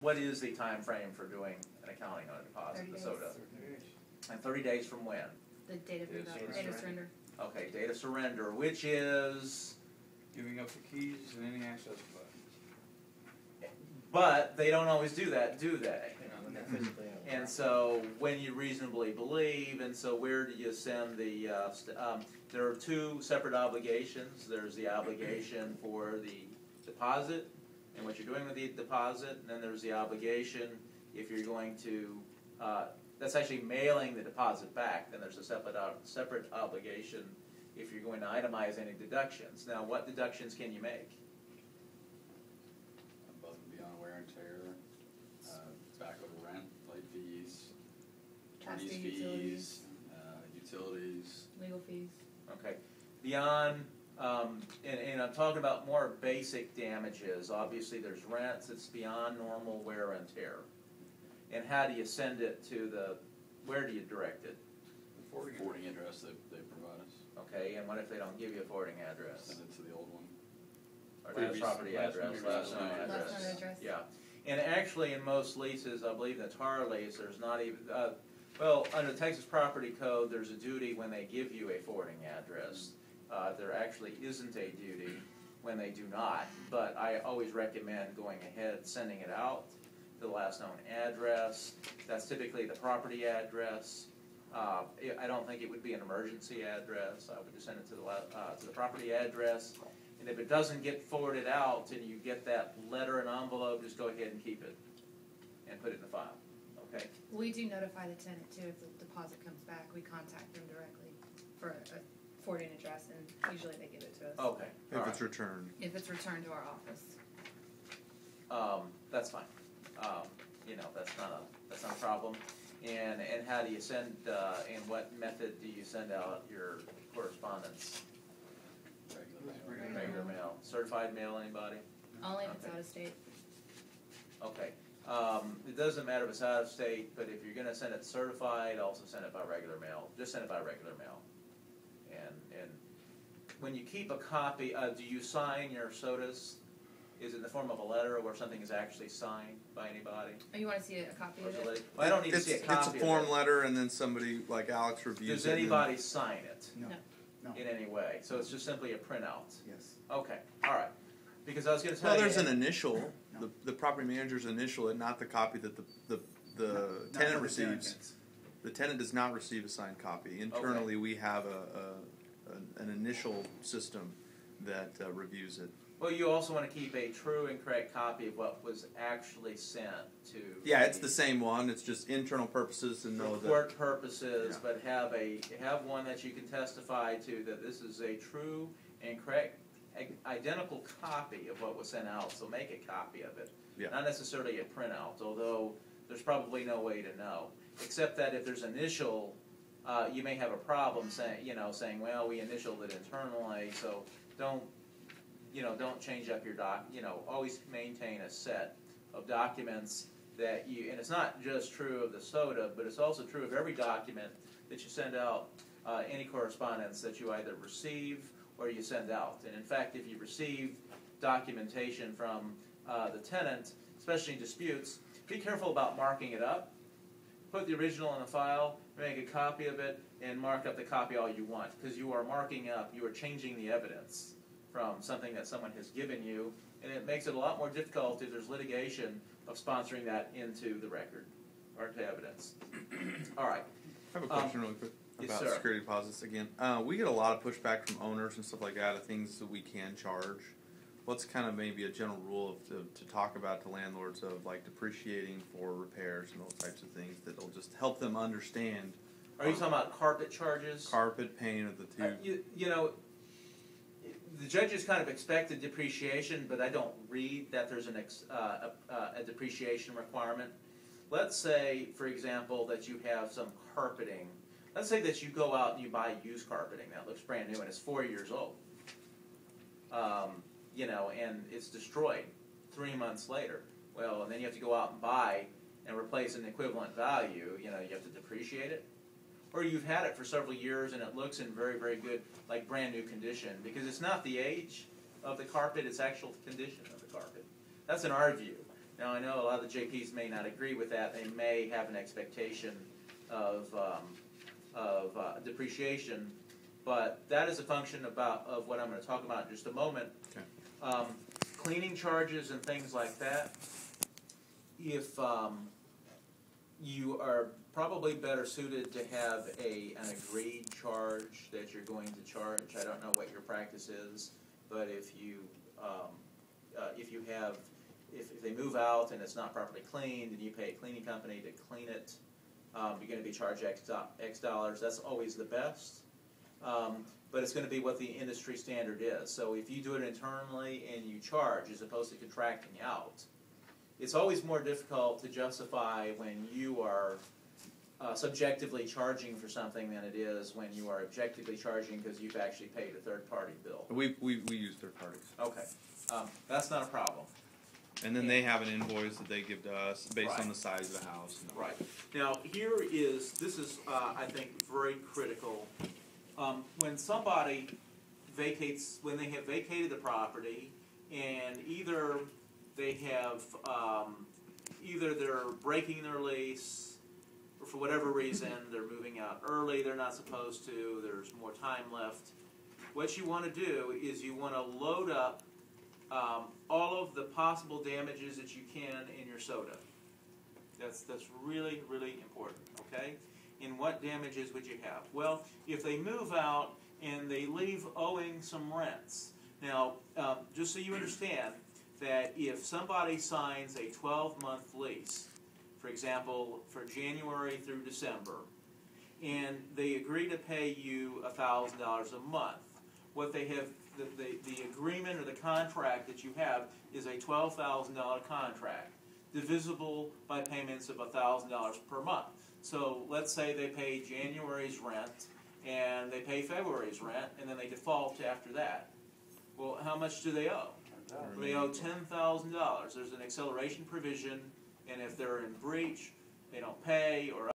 what is the time frame for doing an accounting on a deposit, the SOTA? 30 days. And 30 days from when? The date of date of surrender. Okay, date of surrender, which is... Giving up the keys and any access button. But they don't always do that, do they? Physically. And so when you reasonably believe, and so where do you send the, there are two separate obligations. There's the obligation for the deposit and what you're doing with the deposit, and then there's the obligation if you're going to, that's actually mailing the deposit back. Then there's a separate obligation if you're going to itemize any deductions. Now, what deductions can you make? Above and beyond wear and tear, back over rent, late fees, attorney's fees, utilities. Legal fees. Okay. Beyond, and I'm talking about more basic damages. Obviously, there's rents. It's beyond normal wear and tear. And how do you send it to the, where do you direct it? The forwarding address they provide us. Okay, and what if they don't give you a forwarding address? Send it to the old one. Or last property address, last known address. Last known address. Yeah. And actually, in most leases, I believe the TAR lease, there's not even, well, under the Texas Property Code, there's a duty when they give you a forwarding address. There actually isn't a duty when they do not, but I always recommend going ahead, sending it out to the last known address. That's typically the property address. I don't think it would be an emergency address. I would just send it to the property address. And if it doesn't get forwarded out and you get that letter and envelope, just go ahead and keep it and put it in the file. Okay? We do notify the tenant too if the deposit comes back. We contact them directly for a forwarding address, and usually they give it to us. Okay. If it's returned. If it's returned to our office. That's fine. You know, that's not a problem. And how do you send? And what method do you send out your correspondence? Regular mail. Certified mail, anybody? Only if it's out of state. Okay. It doesn't matter if it's out of state, but if you're going to send it certified, also send it by regular mail. Just send it by regular mail. And when you keep a copy, do you sign your SOTAs? Is it in the form of a letter or something is actually signed by anybody? Oh, you want to see a copy of it? Well, I don't need to see a copy. It's a form letter, and then somebody like Alex reviews it. Does anybody sign it? No. No. In any way? So it's just simply a printout? Yes. Okay, all right. Because I was going to tell Well, you... there's an initial, the property manager's initial, and not the copy that the tenant receives. The tenant does not receive a signed copy. Internally, we have an initial system that reviews it. Well, you also want to keep a true and correct copy of what was actually sent to... Yeah, it's the same one. It's just internal purposes and know that... Court purposes, but have one that you can testify to that this is a true and correct, identical copy of what was sent out. So make a copy of it. Yeah. Not necessarily a printout, although there's probably no way to know. Except that if there's initial, you may have a problem saying, well, we initialed it internally, so don't change up your always maintain a set of documents that you, and it's not just true of the SOTA, but it's also true of every document that you send out, any correspondence that you either receive or you send out. And in fact, if you receive documentation from the tenant, especially in disputes, be careful about marking it up. Put the original in a file, make a copy of it, and mark up the copy all you want, because you are marking up, you are changing the evidence from something that someone has given you, and it makes it a lot more difficult if there's litigation of sponsoring that into the record or into evidence. All right. I have a question really quick about yes, security deposits again. We get a lot of pushback from owners and stuff like that of things that we can charge. What's kind of maybe a general rule to talk about to landlords of like depreciating for repairs and those types of things that will just help them understand? Are you talking about carpet charges? Carpet, paint, of the two. The judges kind of expected depreciation, but I don't read that there's a depreciation requirement. Let's say, for example, that you have some carpeting. Let's say that you go out and you buy used carpeting that looks brand new and it's 4 years old. And it's destroyed 3 months later. Well, and then you have to go out and buy and replace an equivalent value. You have to depreciate it. Or you've had it for several years and it looks in very, very good, like brand new condition, because it's not the age of the carpet, it's actual condition of the carpet. That's in our view. Now, I know a lot of the JPs may not agree with that. They may have an expectation of depreciation, but that is a function of what I'm going to talk about in just a moment. Okay. Cleaning charges and things like that, if you are probably better suited to have an agreed charge that you're going to charge. I don't know what your practice is, but if they move out and it's not properly cleaned and you pay a cleaning company to clean it, you're going to be charged X dollars. That's always the best. But it's going to be what the industry standard is. So if you do it internally and you charge as opposed to contracting out, it's always more difficult to justify when you are subjectively charging for something than it is when you are objectively charging because you've actually paid a third-party bill. We use third parties. Okay, that's not a problem. And then they have an invoice that they give to us based on the size of the house. Right. Now, this is I think, very critical. When somebody when they have vacated the property, and either they're breaking their lease, or for whatever reason they're moving out early, they're not supposed to, there's more time left. What you want to do is you want to load up all of the possible damages that you can in your soda. That's really, really important, okay? And what damages would you have? Well, if they move out and they leave owing some rents. Now, just so you understand, that if somebody signs a 12-month lease, for example, for January through December, and they agree to pay you $1,000 a month, what they have, the agreement or the contract that you have is a $12,000 contract, divisible by payments of $1,000 per month. So let's say they pay January's rent, and they pay February's rent, and then they default after that. Well, how much do they owe? They owe $10,000. There's an acceleration provision, and if they're in breach, they don't pay, or